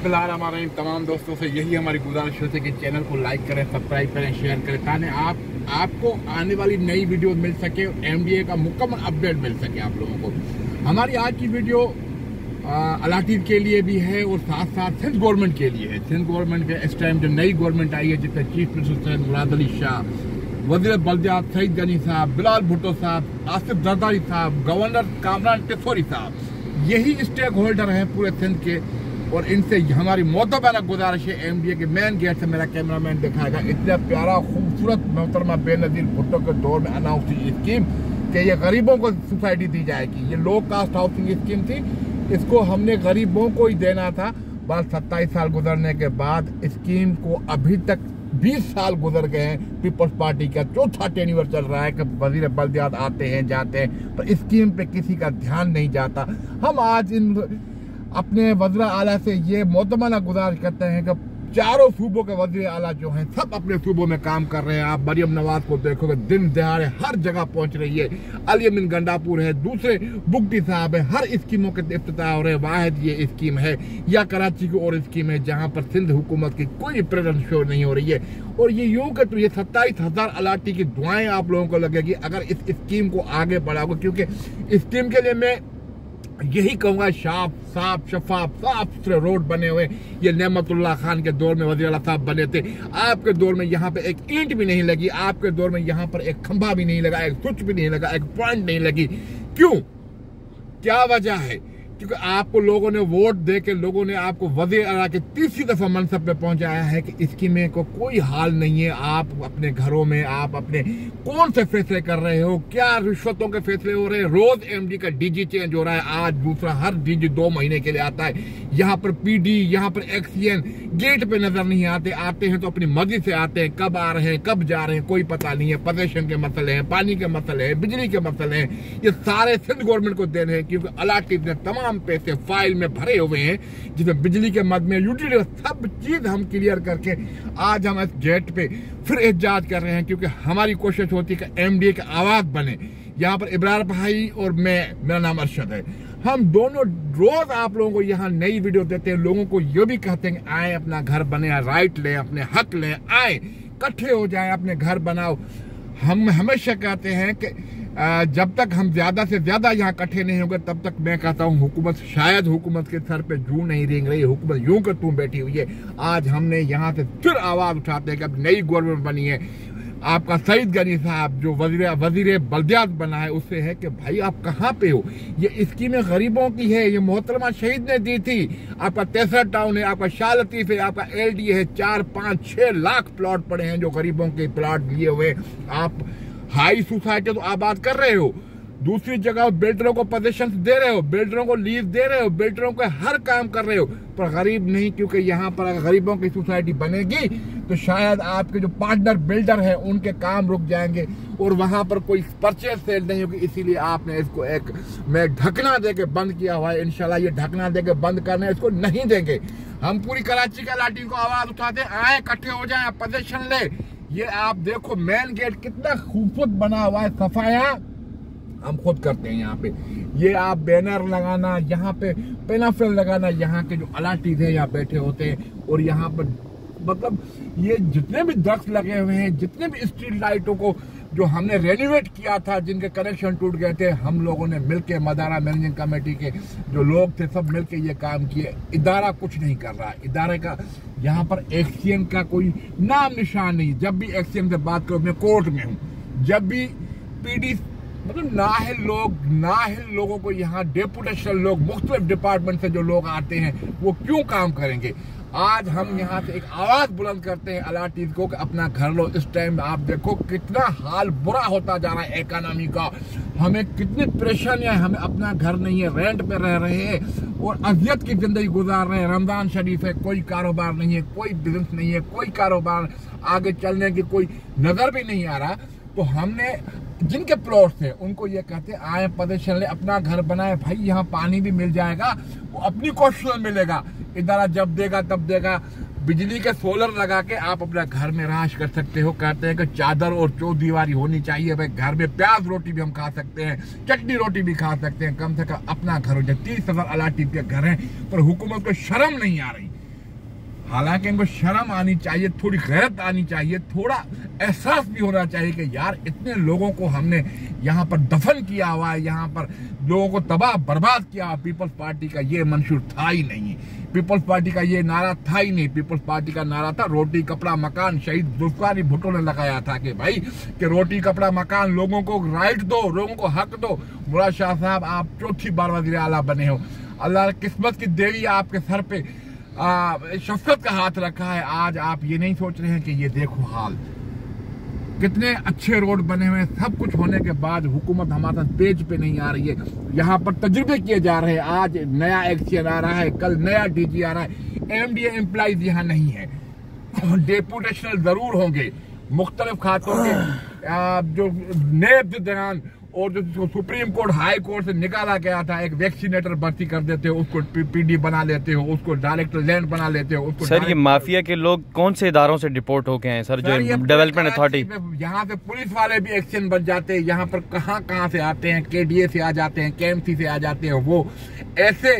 बिस्मिल्लाहिर्रहमानिर्रहीम। तमाम दोस्तों से यही हमारी गुजारिश होती है कि चैनल को लाइक करें, सब्सक्राइब करें, शेयर करें ताकि आपको आने वाली नई वीडियो मिल सके, एमडीए का मुकम्मल अपडेट मिल सके आप लोगों को। हमारी आज की वीडियो अलाटीव के लिए भी है और साथ साथ सिंध गवर्नमेंट के लिए है। सिंध गवर्नमेंट के इस टाइम जो नई गवर्नमेंट आई है जिसमें चीफ मिनिस्टर मुराद अली शाह, वज़ीर बल्दियात सईद गनी साहब, बिलाल भुट्टो साहब, आसिफ जरदारी साहब, गवर्नर कामरान टिसोरी साहब, यही स्टेक होल्डर हैं पूरे सिंध के। और इनसे हमारी मोतबरा गुजारिश है, एमडीए के मेन गेट से मेरा कैमरामैन दिखाएगा, इतना प्यारा खूबसूरत मोहतरमा बेनज़ीर भुट्टो के दौर में अनाउंस हुई स्कीम कि ये गरीबों को सोसाइटी दी जाएगी। ये लो कास्ट हाउसिंग स्कीम थी, इसको हमने गरीबों को ही देना था। बस 27 साल गुजरने के बाद स्कीम को अभी तक 20 साल गुजर गए हैं। पीपल्स पार्टी का चौथा टेन्योर चल रहा है कि वजीर बल्दियात आते हैं जाते हैं, पर स्कीम पे किसी का ध्यान नहीं जाता। हम आज इन अपने वज़ीर आला से ये मोतमना गुजारिश करते हैं कि चारों सूबों के वज़ीर आला जो हैं सब अपने सूबों में काम कर रहे हैं। आप मरियम नवाज को देखोगे दिन दहाड़े हर जगह पहुंच रही है। अली अमीन गंडापुर है, दूसरे बुगटी साहब है, हर स्कीमों के इफ्तिताह हो रहे हैं। वाहिद ये स्कीम है या कराची की और स्कीम है जहां पर सिंध हुकूमत की कोई प्रेजेंस शो नहीं हो रही है। और ये यूं कि तो ये 27,000 अलाटी की दुआएं आप लोगों को लगेगी अगर इस स्कीम को आगे बढ़ाओगे, क्योंकि स्कीम के लिए मैं यही कहूंगा साफ सुथरे रोड बने हुए। ये नेमतुल्लाह खान के दौर में वज़ीर आला साहब बने थे। आपके दौर में यहाँ पे एक ईंट भी नहीं लगी, आपके दौर में यहाँ पर एक खंभा भी नहीं लगा, एक स्विच भी नहीं लगा, एक पॉइंट नहीं लगी। क्यों? क्या वजह है? क्योंकि आपको लोगों ने वोट दे के लोगों ने आपको वज़ीर आला के तीसरी दफा मनसब पे पहुंचाया है कि इसकी में को कोई हाल नहीं है। आप अपने घरों में आप अपने कौन से फैसले कर रहे हो? क्या रिश्वतों के फैसले हो रहे हैं? रोज एमडी का डीजी चेंज हो रहा है। आज दूसरा हर डीजी 2 महीने के लिए आता है। यहाँ पर पीडी, यहाँ पर एक्सीएन गेट पे नजर नहीं आते। आते हैं तो अपनी मर्जी से आते हैं, कब आ रहे हैं कब जा रहे हैं कोई पता नहीं है। पोजीशन के मसले हैं, पानी के मसले हैं, बिजली के मसले हैं, ये सारे सिंध गवर्नमेंट को देने हैं। क्योंकि अलाटीव ने तमाम पैसे फाइल में भरे हुए हैं जिसमें बिजली के मद में यूटिलिटी सब चीज हम क्लियर करके आज हम इस गेट पे फिर एहतजाज कर रहे हैं। क्योंकि हमारी कोशिश होती है कि एमडीए की आवाज बने। यहाँ पर इब्रार भाई और मैं, मेरा नाम अरशद है, हम दोनों रोज आप लोगों को यहाँ नई वीडियो देते हैं। लोगों को ये भी कहते हैं आए अपना घर बने, राइट लें, अपने हक लें, आए इकट्ठे हो जाए, अपने घर बनाओ। हम हमेशा कहते हैं कि जब तक हम ज्यादा से ज्यादा यहाँ इकट्ठे नहीं होंगे तब तक मैं कहता हूँ हुकूमत शायद हुकूमत के सर पे जू नहीं रेंग रही। हुकूमत यूं कर तुम बैठी हुई है। आज हमने यहाँ से फिर आवाज उठाते हैं कि अब नई गवर्नमेंट बनी है। आपका सईद गनी साहब जो वजीर बल्दियात बना है उससे है कि भाई आप कहाँ पे हो? ये स्कीमें गरीबों की है, ये मोहतरमा शहीद ने दी थी। आपका तेसरा टाउन है, आपका शाह लतीफ है, आपका एलडी है, 4, 5, 6 लाख प्लॉट पड़े हैं जो गरीबों के प्लॉट लिए हुए। आप हाई सोसाइटी तो आबाद कर रहे हो, दूसरी जगह बिल्डरों को पोजीशन दे रहे हो, बिल्डरों को लीज दे रहे हो, बिल्डरों को हर काम कर रहे हो, पर गरीब नहीं। क्योंकि यहाँ पर अगर गरीबों की सोसाइटी बनेगी तो शायद आपके जो पार्टनर बिल्डर हैं उनके काम रुक जाएंगे और वहां पर कोई परचेज सेल नहीं होगी। इसीलिए आपने इसको एक मैं ढकना दे के बंद किया हुआ है। इंशाल्लाह ये ढकना दे के बंद करने इसको नहीं देंगे। हम पूरी कराची के लाठी को आवाज उठाते, आए इकट्ठे हो जाए, पोजीशन ले। ये आप देखो मेन गेट कितना खूबसूरत बना हुआ है, सफाया हम खुद करते हैं यहाँ पे। ये आप बैनर लगाना, यहाँ पे पेनाफिल लगाना, यहाँ के जो अलाटीज है यहाँ बैठे होते हैं। और यहाँ पर मतलब ये जितने भी दरख्त लगे हुए हैं, जितने भी स्ट्रीट लाइटों को जो हमने रेनोवेट किया था, जिनके कनेक्शन टूट गए थे, हम लोगों ने मिलके मदारा मैनेजिंग कमेटी के जो लोग थे सब मिलके ये काम किए। इदारा कुछ नहीं कर रहा है। इदारे का यहाँ पर एक्सीएम का कोई नाम निशान नहीं। जब भी एक्सीएम से बात करो, मैं कोर्ट में हूँ, जब भी पीडी मतलब नाहिल लोगों को यहाँ डेपुटेशन लोग मुख्तलिफ डिपार्टमेंट से जो लोग आते हैं वो क्यों काम करेंगे? आज हम यहाँ से एक आवाज बुलंद करते हैं अलाटीज को कि अपना घर लो। इस टाइम आप देखो कितना हाल बुरा होता जा रहा है इकोनॉमी का, हमें कितनी परेशानियां, हमें अपना घर नहीं है, रेंट पे रह रहे हैं और अजियत की जिंदगी गुजार रहे हैं। रमजान शरीफ है, कोई कारोबार नहीं है, कोई बिजनेस नहीं है, कोई कारोबार आगे चलने की कोई नजर भी नहीं आ रहा। तो हमने जिनके प्लॉट्स थे उनको ये कहते आए पोजीशन ले, अपना घर बनाए। भाई यहाँ पानी भी मिल जाएगा, वो अपनी कोशिश में मिलेगा। इदारा जब देगा तब देगा। बिजली के सोलर लगा के आप अपना घर में रहाश कर सकते हो। कहते हैं कि चादर और चौदीवारी होनी चाहिए। भाई घर में प्याज रोटी भी हम खा सकते हैं, चटनी रोटी भी खा सकते हैं। कम से कम अपना घर हो जाए। 30,000 अलाटीव के घर हैं पर हुकूमत को शर्म नहीं आ रही। हालांकि इनको शर्म आनी चाहिए, थोड़ी गैरत आनी चाहिए, थोड़ा एहसास भी होना चाहिए कि यार इतने लोगों को हमने यहाँ पर दफन किया हुआ है, यहाँ पर लोगों को तबाह बर्बाद किया। पीपल्स पार्टी का ये मंशूर था ही नहीं, पीपल्स पार्टी का ये नारा था ही नहीं। पीपल्स पार्टी का नारा था रोटी कपड़ा मकान। शहीद जुल्फिकार भुट्टो ने लगाया था कि भाई कि रोटी कपड़ा मकान, लोगों को राइट दो, लोगों को हक दो। मुराद शाह साहब आप चौथी बार वज़ीर आला बने हो, अल्लाह किस्मत की देवी आपके सर पे शफकत का हाथ रखा है। आज आप ये नहीं सोच रहे हैं कि ये देखो हाल, कितने अच्छे रोड बने हुए हैं, सब कुछ होने के बाद हुकूमत हमारे साथ पेज पे नहीं आ रही है। यहाँ पर तजुर्बे किए जा रहे हैं, आज नया एक्शन आ रहा है, कल नया डीजी आ रहा है। एमडीए एम्प्लॉइज यहाँ नहीं है, डेपुटेशनल जरूर होंगे मुख्तलिफ खातों के जो नेब दौरान, और जो सुप्रीम कोर्ट हाई कोर्ट से निकाला गया था, एक वैक्सीनेटर भर्ती कर देते हो, उसको पीडी बना लेते हो, उसको डायरेक्टर लैंड बना लेते हो उसको। सर ये माफिया के लोग कौन से इदारों से डिपोर्ट होके हैं सर? जो डेवलपमेंट अथॉरिटी, यहाँ से पुलिस वाले भी एक्शन बन जाते हैं। यहाँ पर कहाँ से आते हैं, केडीए से आ जाते हैं, केएमसी से आ जाते हैं। वो ऐसे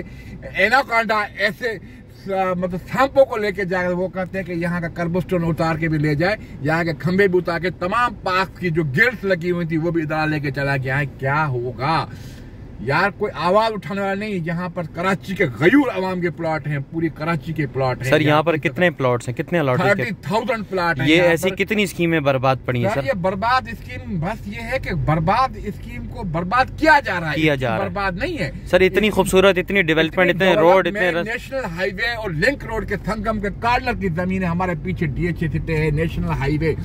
एनाकोंडा, ऐसे मतलब सांपों को लेके जाए, वो कहते हैं कि यहाँ का कर्बस्टोन उतार के भी ले जाए, यहाँ के खंभे भी उतार के, तमाम पार्क की जो गिल्स लगी हुई थी वो भी इधर लेके चला गया है। क्या होगा यार, कोई आवाज उठाने वाला नहीं। यहाँ पर कराची के गयूर अवाम के प्लॉट हैं, पूरी कराची के प्लॉट हैं। सर यहाँ पर कितने प्लॉट्स हैं, कितने अलॉट हैं? 30,000 प्लॉट हैं। ये ऐसी कितनी स्कीमें बर्बाद पड़ी हैं सर? ये बर्बाद स्कीम, बस ये है कि बर्बाद स्कीम को बर्बाद किया जा रहा है, बर्बाद नहीं है सर। इतनी खूबसूरत, इतनी डेवलपमेंट, इतने रोड, इतने नेशनल हाईवे और लिंक रोड के संगम के कॉर्नर की जमीन है। हमारे पीछे डीएचए सिटी है, नेशनल हाईवे,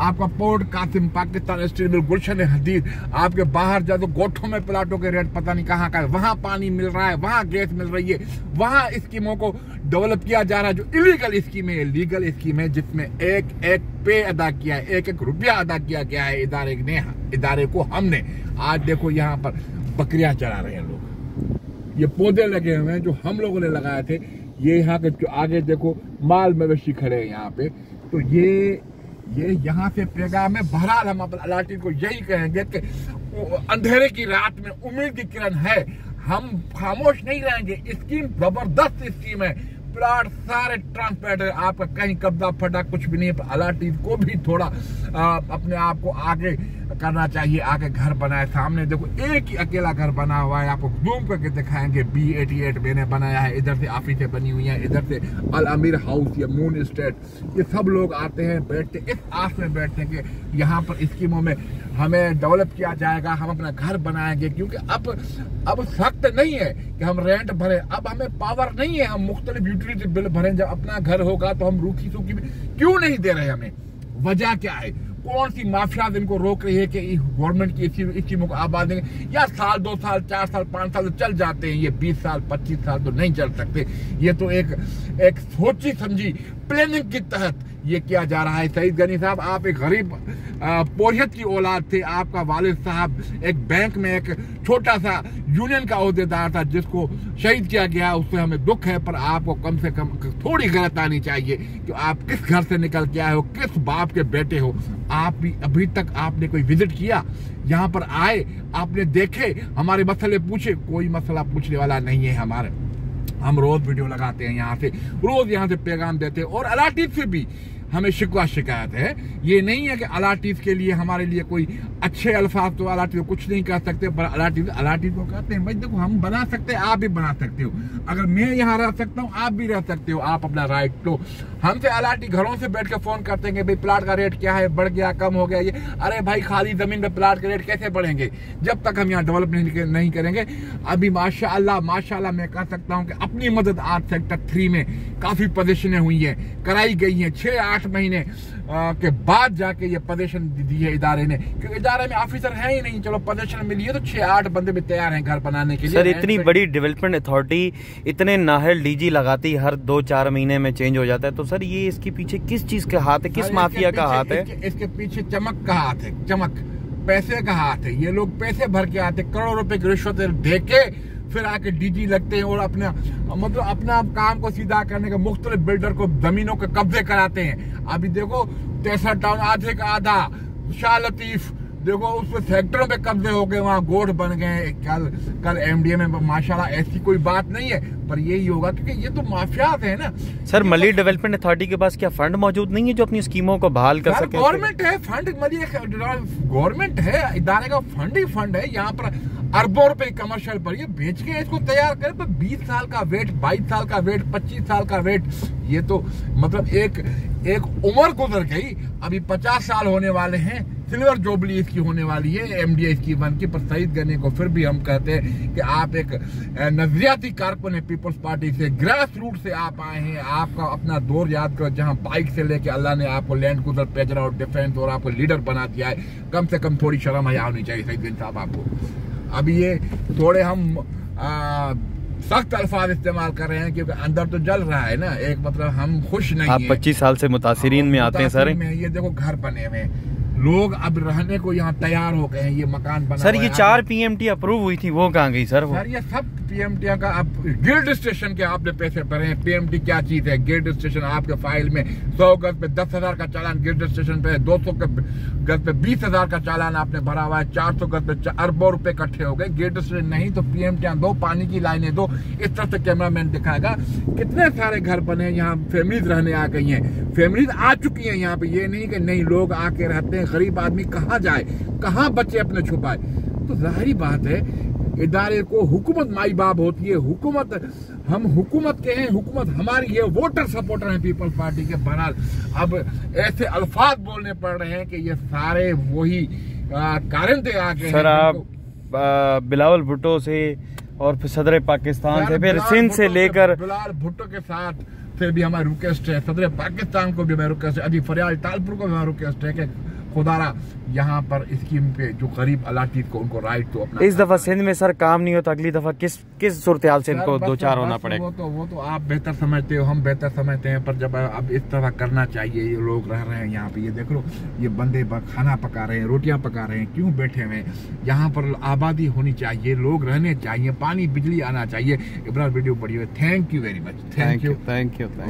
आपका port Qasim, Pakistan steel mill, Gulshan Hadeed, आपके बाहर जाओ गोठों में प्लाटों के रेट पता नहीं कहाँ का है, वहां पानी मिल रहा है, वहां गैस मिल रही है, वहां स्कीमों को डेवलप किया जा रहा है। जो इलीगल स्कीम है, लीगल स्कीम है, जिसमें एक एक पे अदा किया है, एक एक रुपया अदा किया गया है इदारे को हमने। आज देखो यहाँ पर बकरियां चरा रहे हैं लोग, ये पौधे लगे हुए हैं जो हम लोगों ने लगाए थे। ये यहाँ के जो आगे देखो माल मवेशी खड़े हैं यहाँ पे, तो ये यहाँ से पैगाम है। बहरहाल हम अपने अलाटी को यही कहेंगे कि अंधेरे की रात में उम्मीद की किरण है, हम खामोश नहीं रहेंगे। स्कीम जबरदस्त स्कीम है, प्लाट सारे ट्रांसपेरेंट है, आपका कहीं कब्जा फटा कुछ भी नहीं है। अलाटी को भी थोड़ा अपने आप को आगे करना चाहिए, आगे घर बनाए। सामने देखो एक ही अकेला घर बना हुआ है, आपको जूम करके दिखाएंगे। B88 मैंने बनाया है, इधर से ऑफिसें बनी हुई हैं, इधर से अल अमीर हाउस या मून स्टेट, ये सब लोग आते हैं, बैठते, इस आस में बैठते हैं कि यहाँ पर स्कीमों में हमें डेवलप किया जाएगा, हम अपना घर बनाएंगे। क्योंकि अब सख्त नहीं है कि हम रेंट भरे, अब हमें पावर नहीं है, हम मुख्तलिफ यूटिलिटी बिल भरें। जब अपना घर होगा तो हम रूखी सूखी क्यों नहीं दे रहे, हमें वजह क्या है? कौन सी माफिया इनको रोक रही है कि गवर्नमेंट की स्कीमों को आबाद देंगे? या साल 2 साल 4 साल 5 साल तो चल जाते हैं, ये 20 साल 25 साल तो नहीं चल सकते। ये तो एक सोची समझी प्लानिंग के तहत ये किया जा रहा है। सईद गनी साहब, आप एक गरीब पोहियत की औलाद थे, आपका वालिद साहब एक बैंक में एक छोटा सा यूनियन का ओहदेदार था जिसको शहीद किया गया, उससे हमें दुख है। पर आपको कम से कम थोड़ी गलत आनी चाहिए कि आप किस घर से निकल के आए हो, किस बाप के बेटे हो। आप भी अभी तक आपने कोई विजिट किया? यहाँ पर आए, आपने देखे, हमारे मसले पूछे? कोई मसला पूछने वाला नहीं है हमारे। हम रोज वीडियो लगाते हैं यहाँ से, रोज यहाँ से पैगाम देते हैं। और अलाटी से भी हमें शिकवा शिकायत है। ये नहीं है कि अलाटीफ के लिए हमारे लिए कोई अच्छे अल्फाज तो अलाटीफ को कुछ नहीं कह सकते, पर अलाटीफ को कहते हैं भाई देखो हम बना सकते हैं, आप भी बना सकते हो। अगर मैं यहाँ रह सकता हूँ, आप भी रह सकते हो, आप अपना राइट लो। हमसे अलाटी घरों से बैठ के फोन करते हैं भाई प्लाट का रेट क्या है, बढ़ गया, कम हो गया ये। अरे भाई खाली जमीन पे प्लाट के रेट कैसे बढ़ेंगे जब तक हम यहाँ डेवलप नहीं करेंगे। अभी माशाअल्लाह मैं कह सकता हूँ कि अपनी मदद आज सेक्टर 3 में काफी पोजीशनें हुई है, कराई गई है। 6-8 महीने के बाद जाके ये पोजीशन दी है इदारे ने, क्योंकि इदारे में ऑफिसर है ही नहीं। चलो पोजीशन मिली है तो 6-8 बंदे भी तैयार हैं घर बनाने के लिए। सर इतनी बड़ी डेवलपमेंट अथॉरिटी, इतने नाहल डीजी लगाती, हर 2-4 महीने में चेंज हो जाता है, तो सर ये इसके पीछे किस चीज का हाथ है, किस माफिया का हाथ है? इसके पीछे चमक का हाथ है, चमक, पैसे का हाथ है। ये लोग पैसे भर के आते, करोड़ों रुपए की रिश्वत दे के फिर आके डीजी लगते हैं और अपना काम को सीधा करने के मुख्तलिफ बिल्डर को जमीनों के कब्जे कराते हैं। अभी देखो 63 टाउन आधे का आधा, शाह लतीफ देखो उसमें सेक्टरों पे कब्जे हो गए, वहाँ गोठ बन गए। कल एमडीए में माशाल्लाह ऐसी कोई बात नहीं है, पर यही होगा क्योंकि ये तो माफियात है ना। सर मली डेवलपमेंट अथॉरिटी के पास क्या फंड मौजूद नहीं है जो अपनी स्कीमों को बहाल कर सके? गवर्नमेंट है, फंड मली गवर्नमेंट है, इदारे का फंड ही फंड है। यहाँ पर अरबों रुपए कमर्शियल पर ये बेच के इसको तैयार करे, पर 20 साल का वेट, 22 साल का वेट, 25 साल का वेट, ये तो मतलब एक उम्र गुजर गई। अभी 50 साल होने वाले हैं, सिल्वर जुबली इसकी होने वाली है एमडीए इसकी बन के। पर शहीद करने को फिर भी हम कहते हैं कि आप एक नजरियाती कारकुन है पीपल्स पार्टी से, ग्रास रूट से आप आए हैं। आपका अपना दौर याद करो जहां बाइक से लेके अल्लाह ने आपको लैंड क्रूजर, पेजरा और डिफेंस और आपको लीडर बना दिया है। कम से कम थोड़ी शर्म हया होनी चाहिए शहीद साहब आपको। अभी ये थोड़े हम सख्त अल्फाज इस्तेमाल कर रहे हैं क्योंकि अंदर तो जल रहा है ना। एक मतलब हम खुश नहीं आप 25 साल से मुतासिरीन में आते हैं सर। ये देखो घर बने हुए, लोग अब रहने को यहाँ तैयार हो गए हैं। ये मकान बना सर, ये 4 PMT अप्रूव हुई थी, वो कहाँ गई सर? सर ये सब PMT का अब गिल्ड स्टेशन के आपने पैसे भरे हैं। PMT क्या चीज है? गिल्ड स्टेशन आपके फाइल में 100 गज पे 10,000 का चालान गिल्ड स्टेशन पे, 200 गज पे 20,000 का चालान आपने भरा हुआ है, 400 गज पे अरबों रुपए इकट्ठे हो गए। गिल्ड स्टेशन नहीं तो PMT दो, पानी की लाइनें दो। इस तरह से कैमरामैन दिखाएगा कितने सारे घर बने, यहाँ फैमिलीज रहने आ गई हैं, फैमिलीज आ चुकी हैं यहाँ पे। ये नहीं कि नहीं लोग आके रहते हैं, गरीब आदमी कहाँ जाए, कहाँ बच्चे अपने छुपाए। तो जाहिर बात है इदारे को हुकूमत माई बाप होती है। हुकूमत हम हुकूमत के हैं, हुकूमत हमारी है, वोटर सपोर्टर हैं पीपल्स पार्टी के। बहरहाल अब ऐसे अल्फाज बोलने पड़ रहे हैं कि ये सारे वही कारण थे आके। सर आप बिलावल भुट्टो से और फिर सदर पाकिस्तान से, फिर सिंध से लेकर बिलावल भुट्टो के साथ फिर भी हमारी रिक्वेस्ट है, सदर पाकिस्तान को भी हमारी रिक्वेस्ट है, अभी फरियाल तालपुर को भी हमारी रिक्वेस्ट है कि खुदारा यहाँ पर स्कीम पे जो गरीब अलाटीज को उनको राइट तो अपना। इस दफा सिंध में सर काम नहीं होता, अगली दफा किस सूरत हाल से इनको दो चार होना पड़ेगा? वो तो आप बेहतर समझते हो, हम बेहतर समझते हैं, पर जब अब इस तरह करना चाहिए। ये लोग रह रहे हैं यहाँ पे, ये देख लो ये बंदे खाना पका रहे हैं, रोटियां पका रहे हैं, क्यों बैठे हुए हैं? यहाँ पर आबादी होनी चाहिए, लोग रहने चाहिए, पानी बिजली आना चाहिए। इब्रार वीडियो बढ़ी हुई, thank you very much. Thank you.